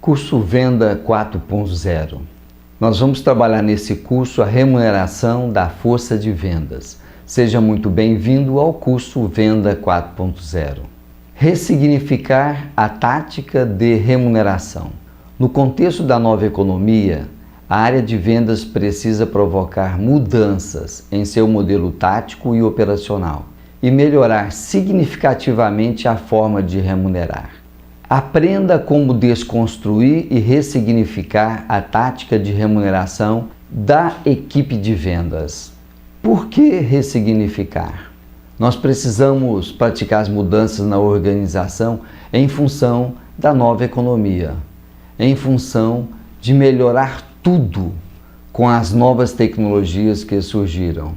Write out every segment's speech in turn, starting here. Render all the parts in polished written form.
Curso Venda 4.0. Nós vamos trabalhar nesse curso a remuneração da força de vendas. Seja muito bem-vindo ao curso Venda 4.0. Ressignificar a tática de remuneração. No contexto da nova economia, a área de vendas precisa provocar mudanças em seu modelo tático e operacional e melhorar significativamente a forma de remunerar. Aprenda como desconstruir e ressignificar a tática de remuneração da equipe de vendas. Por que ressignificar? Nós precisamos praticar as mudanças na organização em função da nova economia, em função de melhorar tudo com as novas tecnologias que surgiram.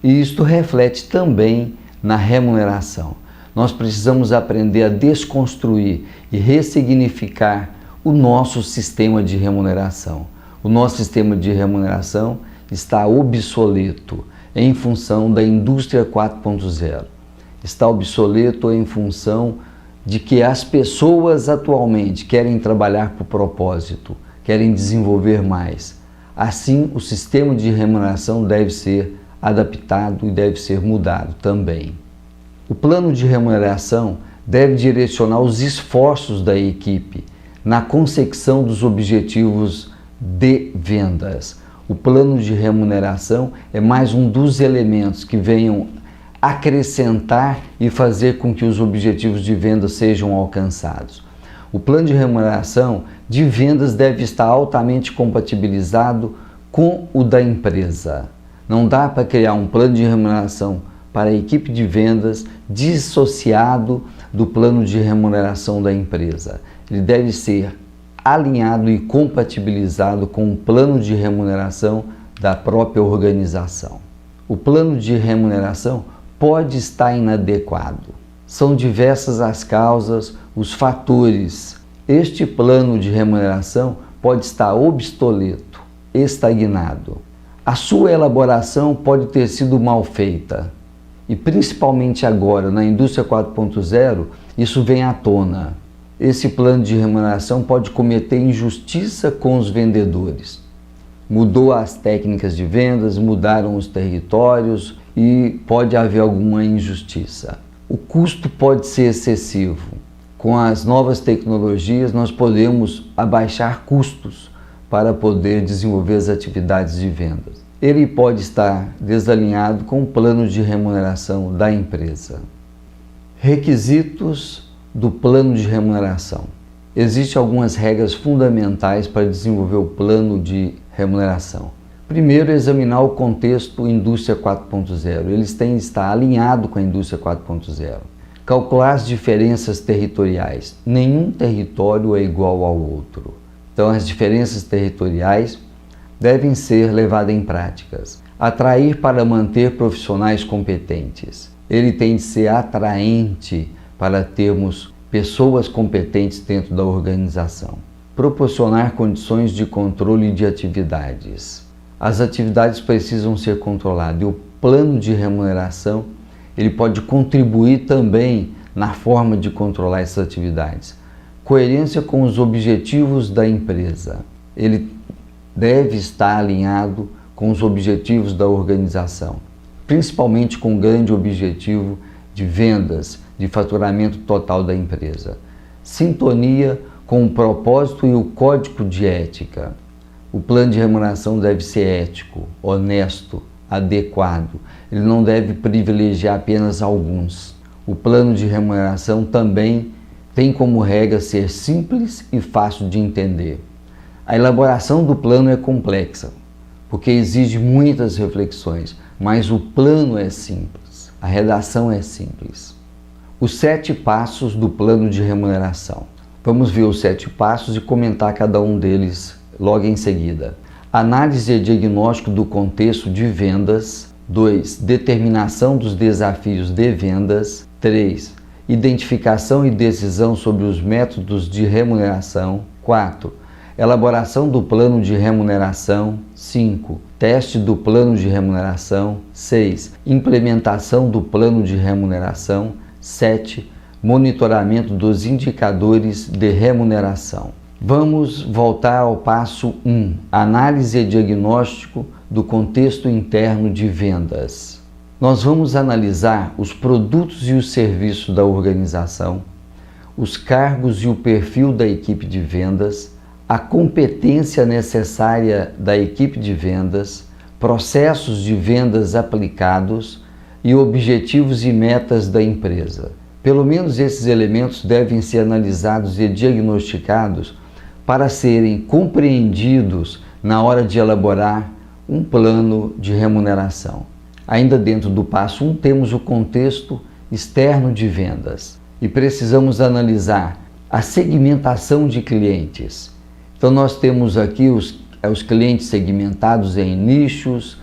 E isto reflete também na remuneração. Nós precisamos aprender a desconstruir e ressignificar o nosso sistema de remuneração. O nosso sistema de remuneração está obsoleto em função da indústria 4.0. Está obsoleto em função de que as pessoas atualmente querem trabalhar por propósito, querem desenvolver mais. Assim, o sistema de remuneração deve ser adaptado e deve ser mudado também. O plano de remuneração deve direcionar os esforços da equipe na consecução dos objetivos de vendas. O plano de remuneração é mais um dos elementos que venham acrescentar e fazer com que os objetivos de venda sejam alcançados. O plano de remuneração de vendas deve estar altamente compatibilizado com o da empresa. Não dá para criar um plano de remuneração para a equipe de vendas dissociado do plano de remuneração da empresa. Ele deve ser alinhado e compatibilizado com o plano de remuneração da própria organização. O plano de remuneração pode estar inadequado. São diversas as causas, os fatores. Este plano de remuneração pode estar obsoleto, estagnado. A sua elaboração pode ter sido mal feita. E principalmente agora, na indústria 4.0, isso vem à tona. Esse plano de remuneração pode cometer injustiça com os vendedores. Mudou as técnicas de vendas, mudaram os territórios e pode haver alguma injustiça. O custo pode ser excessivo. Com as novas tecnologias, nós podemos abaixar custos para poder desenvolver as atividades de vendas. Ele pode estar desalinhado com o plano de remuneração da empresa. Requisitos do plano de remuneração. Existem algumas regras fundamentais para desenvolver o plano de remuneração. Primeiro, examinar o contexto indústria 4.0. Eles têm que estar alinhados com a indústria 4.0. Calcular as diferenças territoriais. Nenhum território é igual ao outro. Então, as diferenças territoriais devem ser levadas em práticas. Atrair para manter profissionais competentes. Ele tem de ser atraente para termos pessoas competentes dentro da organização. Proporcionar condições de controle de atividades. As atividades precisam ser controladas e o plano de remuneração ele pode contribuir também na forma de controlar essas atividades. Coerência com os objetivos da empresa. Ele deve estar alinhado com os objetivos da organização, principalmente com o grande objetivo de vendas, de faturamento total da empresa. Sintonia com o propósito e o código de ética. O plano de remuneração deve ser ético, honesto, adequado. Ele não deve privilegiar apenas alguns. O plano de remuneração também tem como regra ser simples e fácil de entender. A elaboração do plano é complexa, porque exige muitas reflexões, mas o plano é simples, a redação é simples. Os 7 passos do plano de remuneração. Vamos ver os 7 passos e comentar cada um deles logo em seguida. Análise e diagnóstico do contexto de vendas. 2. Determinação dos desafios de vendas. 3. Identificação e decisão sobre os métodos de remuneração. 4. Elaboração do plano de remuneração. 5. Teste do plano de remuneração. 6. Implementação do plano de remuneração. 7. Monitoramento dos indicadores de remuneração. Vamos voltar ao passo 1, análise e diagnóstico do contexto interno de vendas. Nós vamos analisar os produtos e os serviços da organização, os cargos e o perfil da equipe de vendas, a competência necessária da equipe de vendas, processos de vendas aplicados e objetivos e metas da empresa. Pelo menos esses elementos devem ser analisados e diagnosticados para serem compreendidos na hora de elaborar um plano de remuneração. Ainda dentro do passo 1, temos o contexto externo de vendas e precisamos analisar a segmentação de clientes. Então nós temos aqui os clientes segmentados em nichos,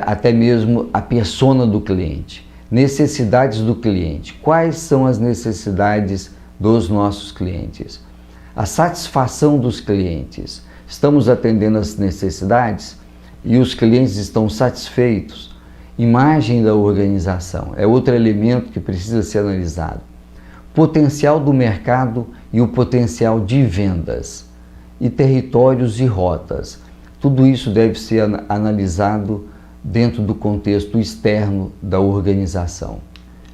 até mesmo a persona do cliente, necessidades do cliente. Quais são as necessidades dos nossos clientes? A satisfação dos clientes. Estamos atendendo às necessidades e os clientes estão satisfeitos? Imagem da organização é outro elemento que precisa ser analisado. Potencial do mercado e o potencial de vendas. E territórios e rotas. Tudo isso deve ser analisado dentro do contexto externo da organização.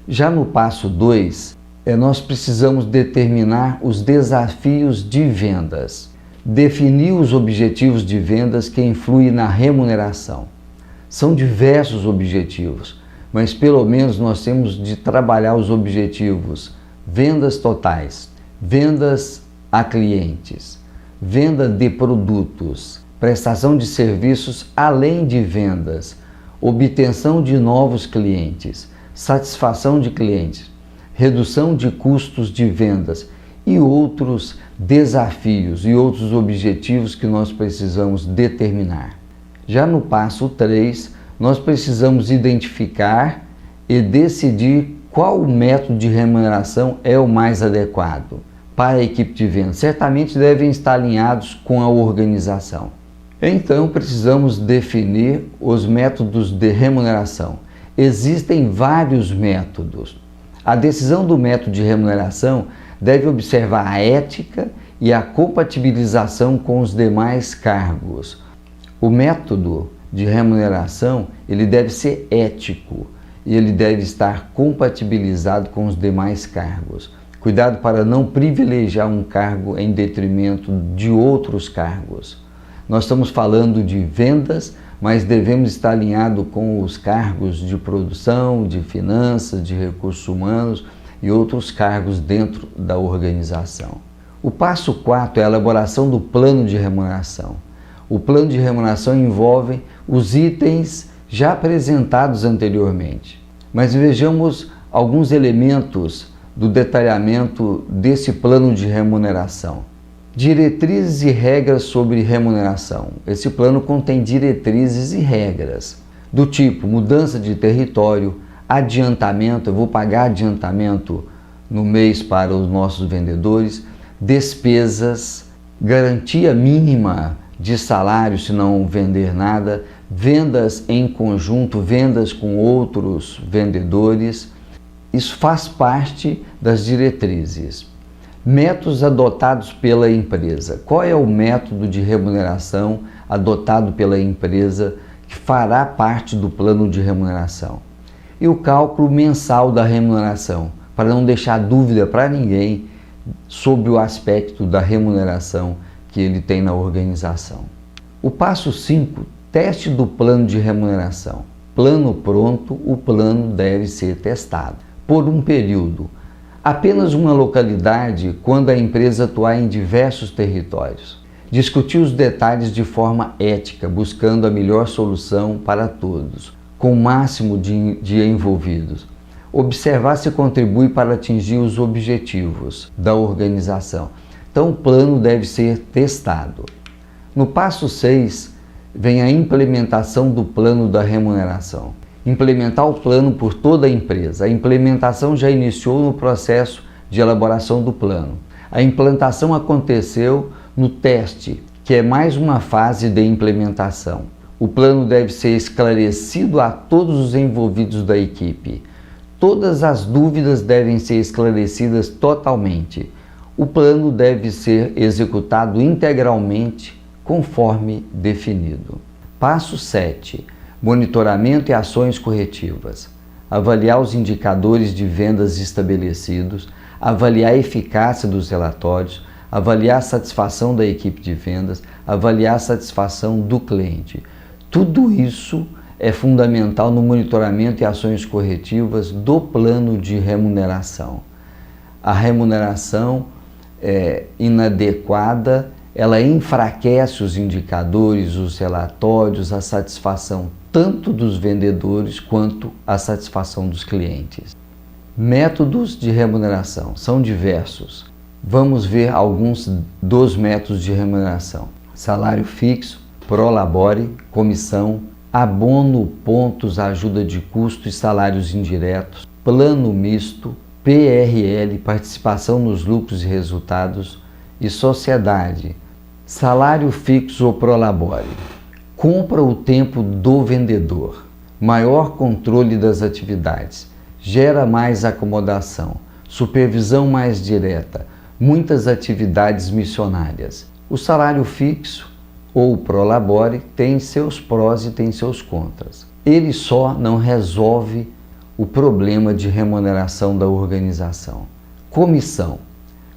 Já no passo 2, nós precisamos determinar os desafios de vendas, definir os objetivos de vendas que influem na remuneração. São diversos objetivos, mas pelo menos nós temos de trabalhar os objetivos: vendas totais, vendas a clientes, venda de produtos, prestação de serviços além de vendas, obtenção de novos clientes, satisfação de clientes, redução de custos de vendas e outros desafios e outros objetivos que nós precisamos determinar. Já no passo 3, nós precisamos identificar e decidir qual método de remuneração é o mais adequado para a equipe de vendas. Certamente devem estar alinhados com a organização. Então precisamos definir os métodos de remuneração. Existem vários métodos. A decisão do método de remuneração deve observar a ética e a compatibilização com os demais cargos. O método de remuneração, ele deve ser ético e ele deve estar compatibilizado com os demais cargos. Cuidado para não privilegiar um cargo em detrimento de outros cargos. Nós estamos falando de vendas, mas devemos estar alinhado com os cargos de produção, de finanças, de recursos humanos e outros cargos dentro da organização. O passo 4 é a elaboração do plano de remuneração. O plano de remuneração envolve os itens já apresentados anteriormente. Mas vejamos alguns elementos do detalhamento desse plano de remuneração. Diretrizes e regras sobre remuneração. Esse plano contém diretrizes e regras do tipo mudança de território, adiantamento, eu vou pagar adiantamento no mês para os nossos vendedores, despesas, garantia mínima de salário se não vender nada, vendas em conjunto, vendas com outros vendedores. Isso faz parte das diretrizes. Métodos adotados pela empresa. Qual é o método de remuneração adotado pela empresa que fará parte do plano de remuneração? E o cálculo mensal da remuneração, para não deixar dúvida para ninguém sobre o aspecto da remuneração que ele tem na organização. O passo 5, teste do plano de remuneração. Plano pronto, o plano deve ser testado por um período. Apenas uma localidade quando a empresa atuar em diversos territórios. Discutir os detalhes de forma ética, buscando a melhor solução para todos, com o máximo de envolvidos. Observar se contribui para atingir os objetivos da organização. Então o plano deve ser testado. No passo 6, vem a implementação do plano da remuneração. Implementar o plano por toda a empresa. A implementação já iniciou no processo de elaboração do plano. A implantação aconteceu no teste, que é mais uma fase de implementação. O plano deve ser esclarecido a todos os envolvidos da equipe. Todas as dúvidas devem ser esclarecidas totalmente. o plano deve ser executado integralmente conforme definido. Passo 7. Monitoramento e ações corretivas. Avaliar os indicadores de vendas estabelecidos, avaliar a eficácia dos relatórios, avaliar a satisfação da equipe de vendas, avaliar a satisfação do cliente. Tudo isso é fundamental no monitoramento e ações corretivas do plano de remuneração. A remuneração inadequada, ela enfraquece os indicadores, os relatórios, a satisfação tanto dos vendedores quanto a satisfação dos clientes. Métodos de remuneração são diversos. Vamos ver alguns dos métodos de remuneração: salário fixo, prolabore, comissão, abono, pontos, ajuda de custo e salários indiretos, plano misto, PRL, participação nos lucros e resultados, e sociedade. Salário fixo ou prolabore. Compra o tempo do vendedor. Maior controle das atividades. Gera mais acomodação. Supervisão mais direta. Muitas atividades missionárias. O salário fixo ou prolabore tem seus prós e tem seus contras. Ele só não resolve o problema de remuneração da organização. Comissão.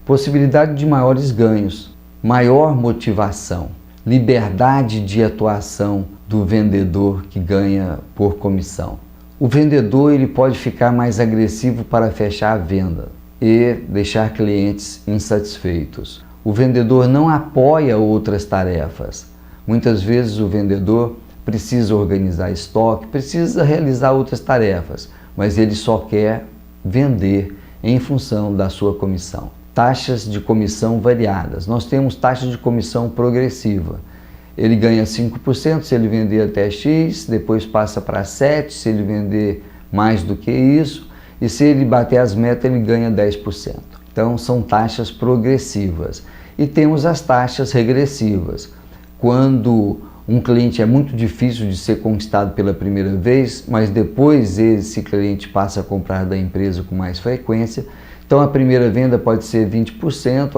Possibilidade de maiores ganhos, maior motivação, liberdade de atuação do vendedor que ganha por comissão. O vendedor ele pode ficar mais agressivo para fechar a venda e deixar clientes insatisfeitos. O vendedor não apoia outras tarefas. Muitas vezes o vendedor precisa organizar estoque, precisa realizar outras tarefas, mas ele só quer vender em função da sua comissão. Taxas de comissão variadas. Nós temos taxa de comissão progressiva. Ele ganha 5% se ele vender até X, depois passa para 7% se ele vender mais do que isso, e se ele bater as metas ele ganha 10%. Então são taxas progressivas. E temos as taxas regressivas. Quando um cliente é muito difícil de ser conquistado pela primeira vez, mas depois esse cliente passa a comprar da empresa com mais frequência, então a primeira venda pode ser 20%,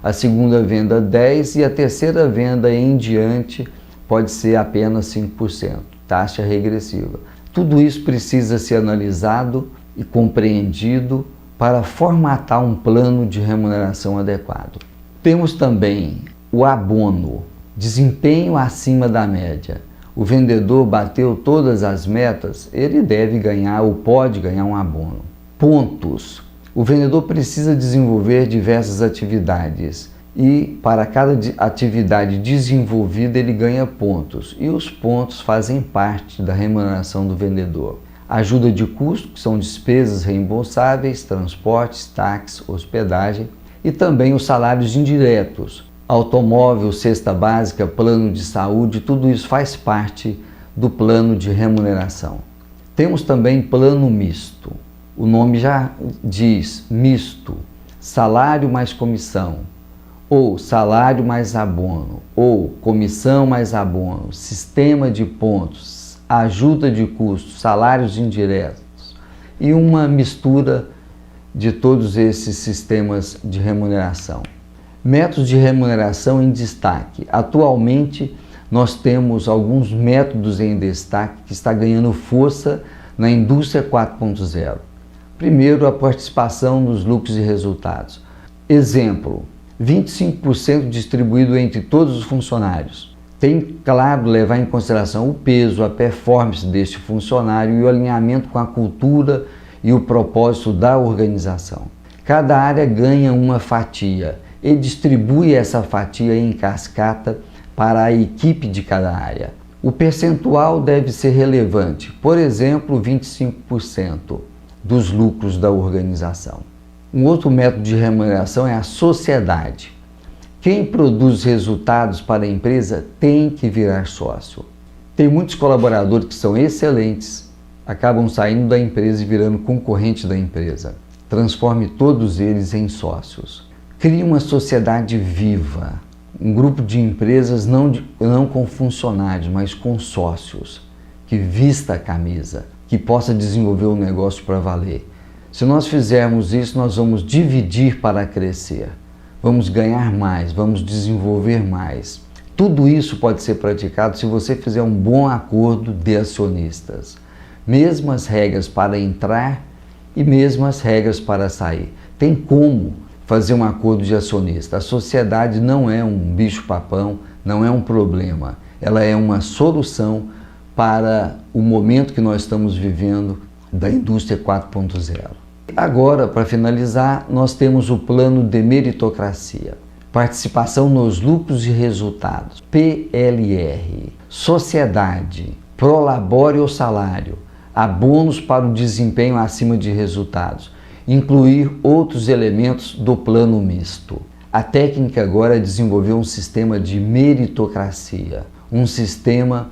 a segunda venda 10% e a terceira venda em diante pode ser apenas 5%, taxa regressiva. Tudo isso precisa ser analisado e compreendido para formatar um plano de remuneração adequado. Temos também o abono, desempenho acima da média. O vendedor bateu todas as metas, ele deve ganhar ou pode ganhar um abono. Pontos. O vendedor precisa desenvolver diversas atividades e para cada atividade desenvolvida ele ganha pontos e os pontos fazem parte da remuneração do vendedor. Ajuda de custo, que são despesas reembolsáveis, transportes, táxi, hospedagem e também os salários indiretos. Automóvel, cesta básica, plano de saúde, tudo isso faz parte do plano de remuneração. Temos também plano misto. O nome já diz misto, salário mais comissão, ou salário mais abono, ou comissão mais abono, sistema de pontos, ajuda de custos, salários indiretos e uma mistura de todos esses sistemas de remuneração. Métodos de remuneração em destaque. Atualmente nós temos alguns métodos em destaque que está ganhando força na indústria 4.0. Primeiro, a participação nos lucros e resultados. Exemplo, 25% distribuído entre todos os funcionários. Tem, claro, levar em consideração o peso, a performance deste funcionário e o alinhamento com a cultura e o propósito da organização. Cada área ganha uma fatia e distribui essa fatia em cascata para a equipe de cada área. O percentual deve ser relevante, por exemplo, 25%. Dos lucros da organização. Um outro método de remuneração é a sociedade. Quem produz resultados para a empresa tem que virar sócio. Tem muitos colaboradores que são excelentes, acabam saindo da empresa e virando concorrente da empresa. Transforme todos eles em sócios. Crie uma sociedade viva, um grupo de empresas não com funcionários, mas com sócios, que vista a camisa, que possa desenvolver o negócio para valer. Se nós fizermos isso, nós vamos dividir para crescer. vamos ganhar mais, vamos desenvolver mais. Tudo isso pode ser praticado se você fizer um bom acordo de acionistas. Mesmas regras para entrar e mesmas regras para sair. Tem como fazer um acordo de acionista. A sociedade não é um bicho-papão, não é um problema. Ela é uma solução para o momento que nós estamos vivendo da indústria 4.0. Agora, para finalizar, nós temos o plano de meritocracia. Participação nos lucros e resultados, PLR. Sociedade, prolabore o salário, abonos para o desempenho acima de resultados. Incluir outros elementos do plano misto. A técnica agora é desenvolver um sistema de meritocracia, um sistema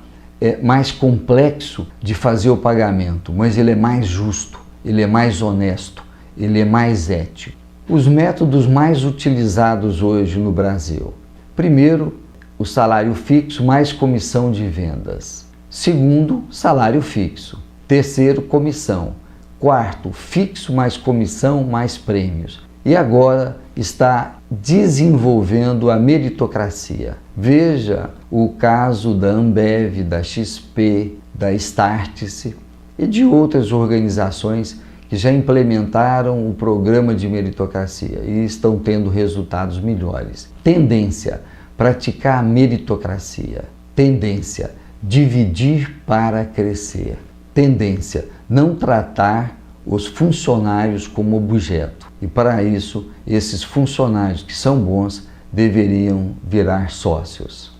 mais complexo de fazer o pagamento, mas ele é mais justo, ele é mais honesto, ele é mais ético. Os métodos mais utilizados hoje no Brasil. Primeiro, o salário fixo mais comissão de vendas. Segundo, salário fixo. Terceiro, comissão. Quarto, fixo mais comissão mais prêmios. E agora está desenvolvendo a meritocracia. Veja o caso da Ambev, da XP, da Startse e de outras organizações que já implementaram o programa de meritocracia e estão tendo resultados melhores. Tendência, praticar a meritocracia. Tendência, dividir para crescer. Tendência, não tratar os funcionários como objeto. E para isso, esses funcionários que são bons deveriam virar sócios.